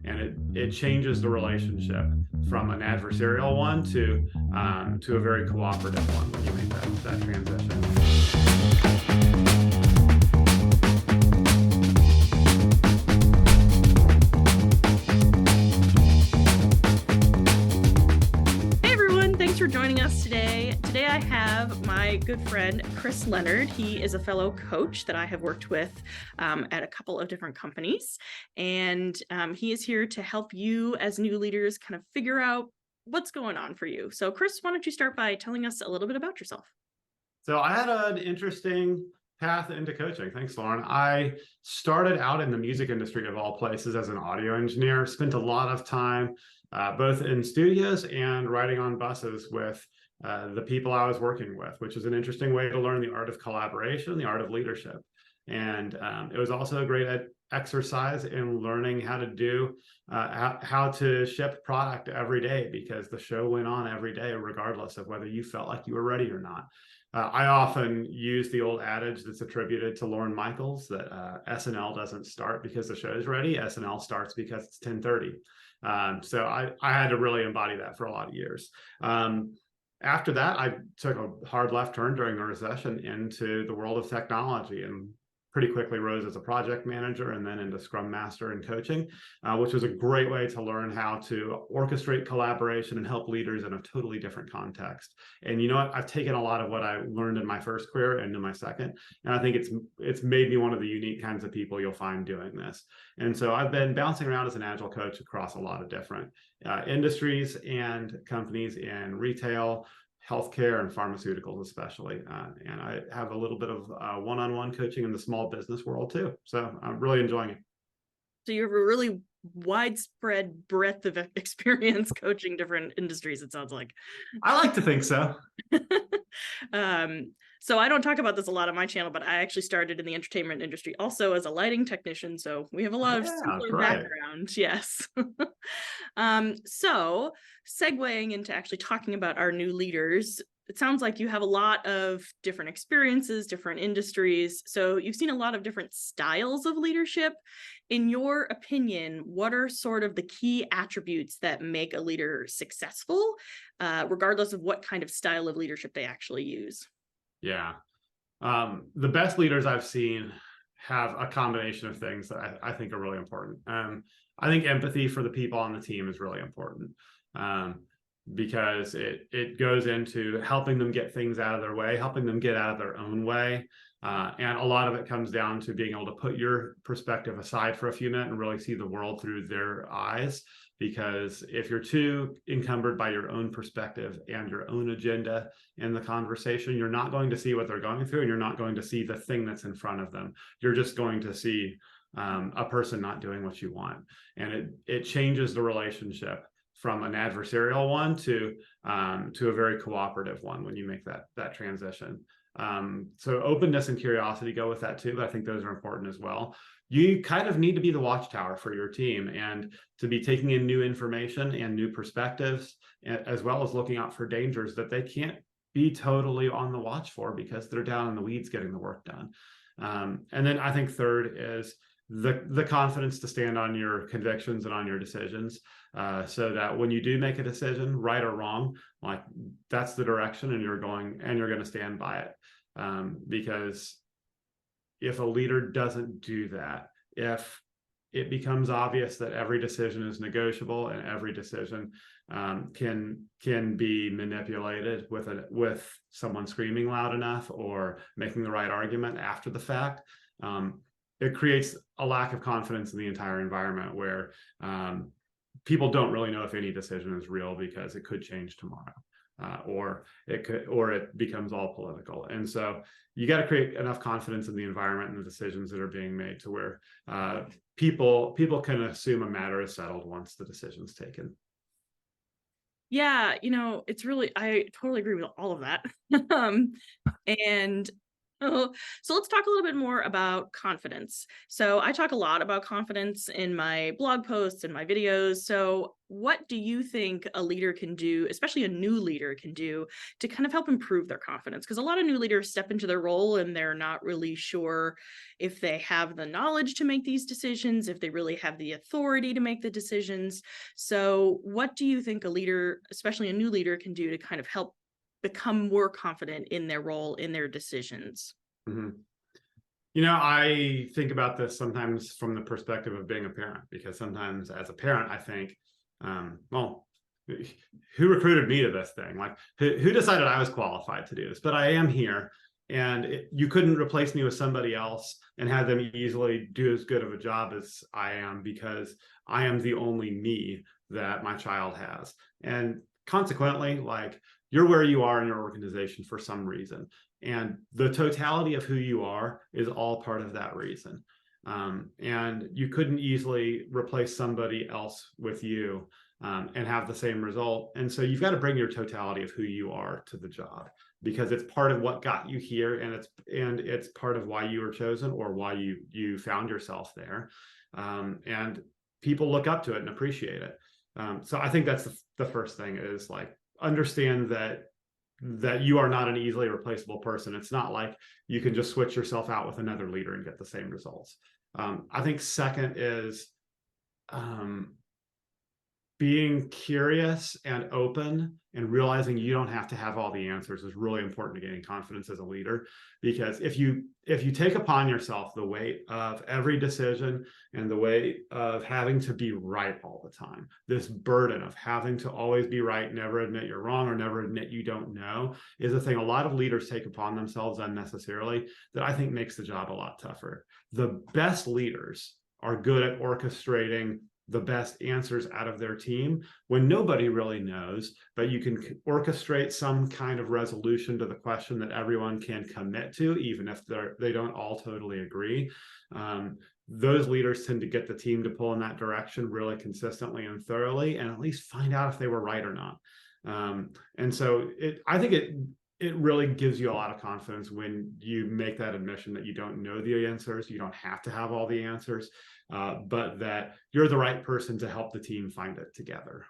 and it changes the relationship from an adversarial one to a very cooperative one when you make that transition. Hey everyone, thanks for joining us today. Today I have my good friend Chris Leonard. He is a fellow coach that I have worked with at a couple of different companies, and he is here to help you as new leaders kind of figure out what's going on for you. So Chris, why don't you start by telling us a little bit about yourself? So I had an interesting path into coaching. Thanks, Lauren. I started out in the music industry of all places as an audio engineer, spent a lot of time both in studios and riding on buses with the people I was working with, which is an interesting way to learn the art of collaboration, the art of leadership. And it was also a great exercise in learning how to do how to ship product every day, because the show went on every day, regardless of whether you felt like you were ready or not. I often use the old adage that's attributed to Lorne Michaels that SNL doesn't start because the show is ready. SNL starts because it's 10:30. So I had to really embody that for a lot of years. After that, I took a hard left turn during the recession into the world of technology and pretty quickly rose as a project manager and then into Scrum Master and coaching, which was a great way to learn how to orchestrate collaboration and help leaders in a totally different context. And you know what? I've taken a lot of what I learned in my first career into my second, and I think it's made me one of the unique kinds of people you'll find doing this. And so I've been bouncing around as an agile coach across a lot of different industries and companies in retail, healthcare, and pharmaceuticals especially. And I have a little bit of one-on-one coaching in the small business world too. So I'm really enjoying it. So you have a really widespread breadth of experience coaching different industries, it sounds like. I like to think so. So I don't talk about this a lot on my channel, but I actually started in the entertainment industry also as a lighting technician. So we have a lot of similar background. Yes. So segueing into actually talking about our new leaders, it sounds like you have a lot of different experiences, different industries. So you've seen a lot of different styles of leadership. In your opinion, what are sort of the key attributes that make a leader successful, regardless of what kind of style of leadership they actually use? Yeah. The best leaders I've seen have a combination of things that I think are really important. I think empathy for the people on the team is really important, because it goes into helping them get things out of their way, helping them get out of their own way. And a lot of it comes down to being able to put your perspective aside for a few minutes and really see the world through their eyes. Because if you're too encumbered by your own perspective and your own agenda in the conversation, you're not going to see what they're going through, and you're not going to see the thing that's in front of them. You're just going to see a person not doing what you want. And it changes the relationship from an adversarial one to a very cooperative one when you make that transition. So openness and curiosity go with that too, but I think those are important as well. You kind of need to be the watchtower for your team and to be taking in new information and new perspectives, as well as looking out for dangers that they can't be totally on the watch for because they're down in the weeds getting the work done. And then I think third is the confidence to stand on your convictions and on your decisions, so that when you do make a decision, right or wrong, like that's the direction and you're going to stand by it. Because if a leader doesn't do that, if it becomes obvious that every decision is negotiable and every decision can be manipulated with someone screaming loud enough or making the right argument after the fact, it creates a lack of confidence in the entire environment where people don't really know if any decision is real because it could change tomorrow. Or it becomes all political. And so you got to create enough confidence in the environment and the decisions that are being made to where people can assume a matter is settled once the decision's taken. Yeah, it's really, I totally agree with all of that. And So let's talk a little bit more about confidence. So I talk a lot about confidence in my blog posts and my videos. So what do you think a leader can do, especially a new leader can do, to kind of help improve their confidence? Because a lot of new leaders step into their role and they're not really sure if they have the knowledge to make these decisions, if they really have the authority to make the decisions. So what do you think a leader, especially a new leader, can do to kind of help become more confident in their role, in their decisions? Mhm. You know, I think about this sometimes from the perspective of being a parent, because sometimes as a parent, I think, well, who recruited me to this thing? Like, who decided I was qualified to do this? But I am here, and you couldn't replace me with somebody else and have them easily do as good of a job as I am, because I am the only me that my child has. And consequently, like, you're where you are in your organization for some reason. And the totality of who you are is all part of that reason. And you couldn't easily replace somebody else with you and have the same result. And so you've got to bring your totality of who you are to the job, because it's part of what got you here, and it's part of why you were chosen, or why you found yourself there. And people look up to it and appreciate it. So I think that's the first thing, is like, understand that you are not an easily replaceable person. It's not like you can just switch yourself out with another leader and get the same results. I think second is being curious and open, and realizing you don't have to have all the answers is really important to gaining confidence as a leader. Because if you take upon yourself the weight of every decision and the weight of having to be right all the time, this burden of having to always be right, never admit you're wrong, or never admit you don't know, is a thing a lot of leaders take upon themselves unnecessarily, that I think makes the job a lot tougher. The best leaders are good at orchestrating the best answers out of their team when nobody really knows, but you can orchestrate some kind of resolution to the question that everyone can commit to, even if they don't all totally agree. Those leaders tend to get the team to pull in that direction really consistently and thoroughly, and at least find out if they were right or not. And so I think it really gives you a lot of confidence when you make that admission that you don't know the answers. You don't have to have all the answers, but that you're the right person to help the team find it together.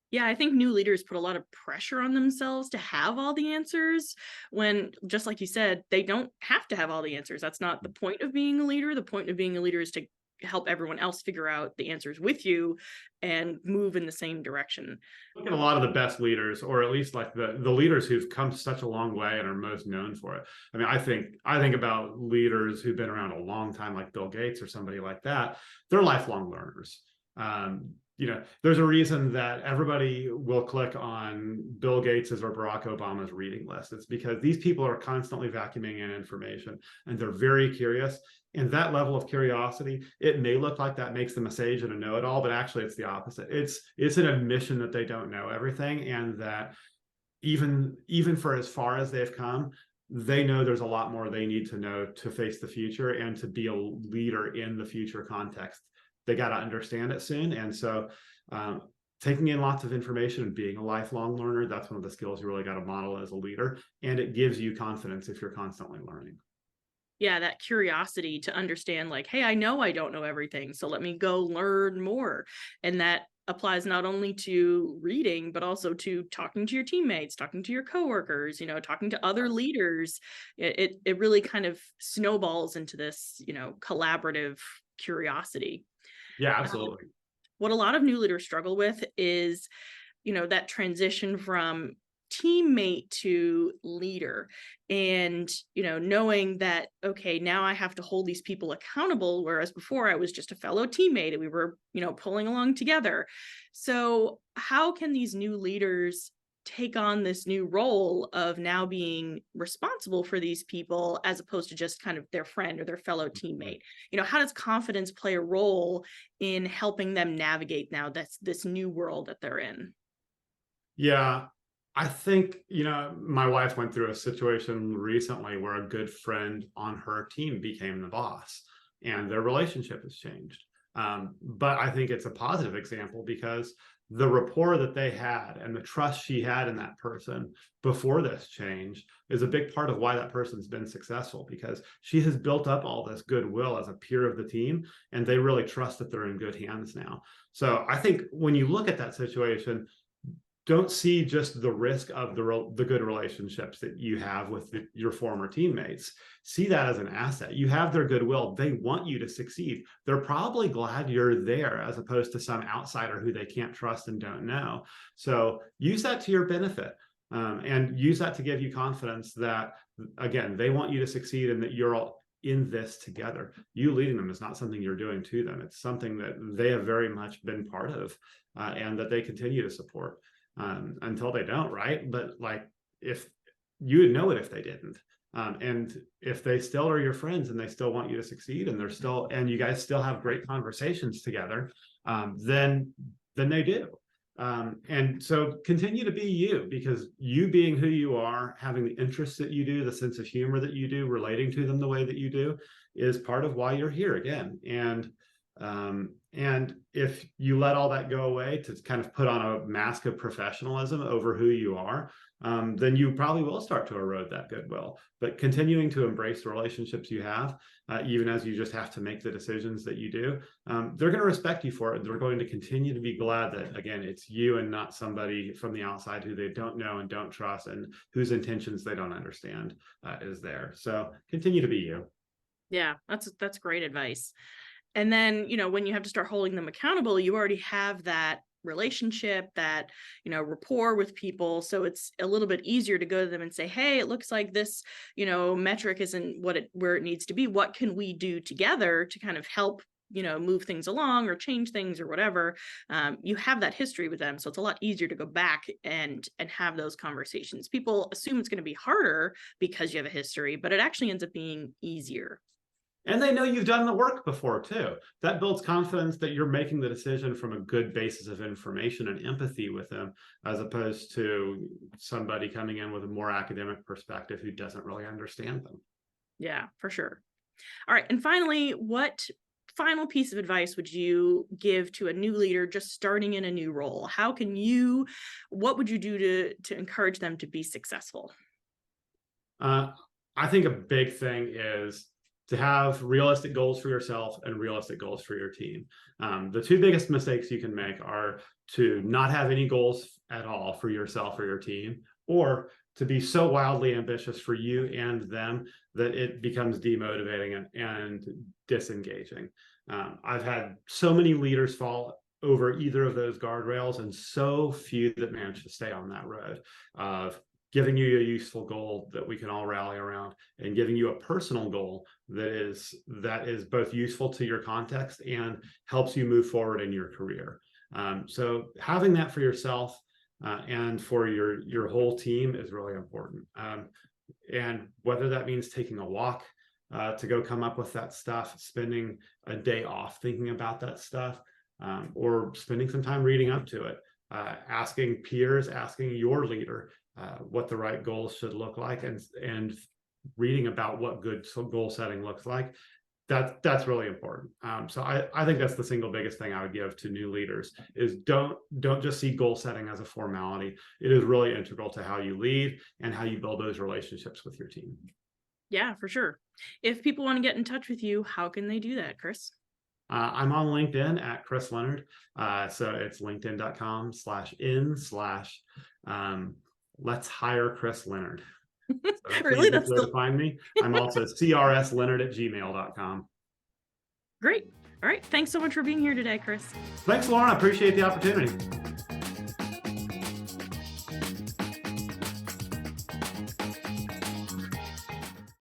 Yeah, I think new leaders put a lot of pressure on themselves to have all the answers when, just like you said, they don't have to have all the answers. That's not the point of being a leader. The point of being a leader is to help everyone else figure out the answers with you and move in the same direction. Look at a lot of the best leaders, or at least like the leaders who've come such a long way and are most known for it. I mean, I think about leaders who've been around a long time, like Bill Gates or somebody like that. They're lifelong learners. You know, there's a reason that everybody will click on Bill Gates's or Barack Obama's reading list. It's because these people are constantly vacuuming in information, and they're very curious. And that level of curiosity, it may look like that makes them a sage and a know-it-all, but actually it's the opposite. It's an admission that they don't know everything, and that even for as far as they've come, they know there's a lot more they need to know to face the future and to be a leader in the future context. They got to understand it soon. And so taking in lots of information and being a lifelong learner, that's one of the skills you really got to model as a leader. And it gives you confidence if you're constantly learning. Yeah, that curiosity to understand, like, hey, I know I don't know everything, so let me go learn more. And that applies not only to reading, but also to talking to your teammates, talking to your coworkers, talking to other leaders. It really kind of snowballs into this, collaborative curiosity. Yeah, absolutely. What a lot of new leaders struggle with is, that transition from teammate to leader, and knowing that, okay, now I have to hold these people accountable, whereas before I was just a fellow teammate and we were pulling along together. So how can these new leaders take on this new role of now being responsible for these people, as opposed to just kind of their friend or their fellow teammate? How does confidence play a role in helping them navigate now this new world that they're in? Yeah, I think, my wife went through a situation recently where a good friend on her team became the boss, and their relationship has changed. But I think it's a positive example because the rapport that they had and the trust she had in that person before this change is a big part of why that person's been successful, because she has built up all this goodwill as a peer of the team, and they really trust that they're in good hands now. So I think when you look at that situation, don't see just the risk of the good relationships that you have with your former teammates. See that as an asset. You have their goodwill. They want you to succeed. They're probably glad you're there as opposed to some outsider who they can't trust and don't know. So use that to your benefit, and use that to give you confidence that, again, they want you to succeed and that you're all in this together. You leading them is not something you're doing to them. It's something that they have very much been part of, and that they continue to support. Until they don't, right? But like, if you would know it if they didn't, and if they still are your friends and they still want you to succeed, and and you guys still have great conversations together, then they do. And so continue to be you, because you being who you are, having the interests that you do, the sense of humor that you do, relating to them the way that you do, is part of why you're here again. And if you let all that go away to kind of put on a mask of professionalism over who you are, then you probably will start to erode that goodwill. But continuing to embrace the relationships you have, even as you just have to make the decisions that you do, they're going to respect you for it. They're going to continue to be glad that, again, it's you and not somebody from the outside who they don't know and don't trust and whose intentions they don't understand is there. So continue to be you. Yeah, that's great advice. And then, when you have to start holding them accountable, you already have that relationship, that, rapport with people. So it's a little bit easier to go to them and say, hey, it looks like this, metric isn't where it needs to be. What can we do together to kind of help, move things along or change things or whatever? You have that history with them. So it's a lot easier to go back and have those conversations. People assume it's going to be harder because you have a history, but it actually ends up being easier. And they know you've done the work before too. That builds confidence that you're making the decision from a good basis of information and empathy with them, as opposed to somebody coming in with a more academic perspective who doesn't really understand them. Yeah, for sure. All right. And finally, what final piece of advice would you give to a new leader just starting in a new role? What would you do to encourage them to be successful? I think a big thing is to have realistic goals for yourself and realistic goals for your team. The two biggest mistakes you can make are to not have any goals at all for yourself or your team, or to be so wildly ambitious for you and them that it becomes demotivating and disengaging. I've had so many leaders fall over either of those guardrails, and so few that manage to stay on that road of giving you a useful goal that we can all rally around, and giving you a personal goal that is both useful to your context and helps you move forward in your career. So having that for yourself and for your whole team is really important. And whether that means taking a walk to go come up with that stuff, spending a day off thinking about that stuff, or spending some time reading up to it, asking peers, asking your leader what the right goals should look like, and reading about what good goal setting looks like. That's really important. So I think that's the single biggest thing I would give to new leaders is don't just see goal setting as a formality. It is really integral to how you lead and how you build those relationships with your team. Yeah, for sure. If people want to get in touch with you, how can they do that, Chris? I'm on LinkedIn at Chris Leonard. So it's linkedin.com/let's hire Chris Leonard. So Really? That's where to find me. I'm also crsleonard@gmail.com. Great. All right. Thanks so much for being here today, Chris. Thanks, Lauren. I appreciate the opportunity.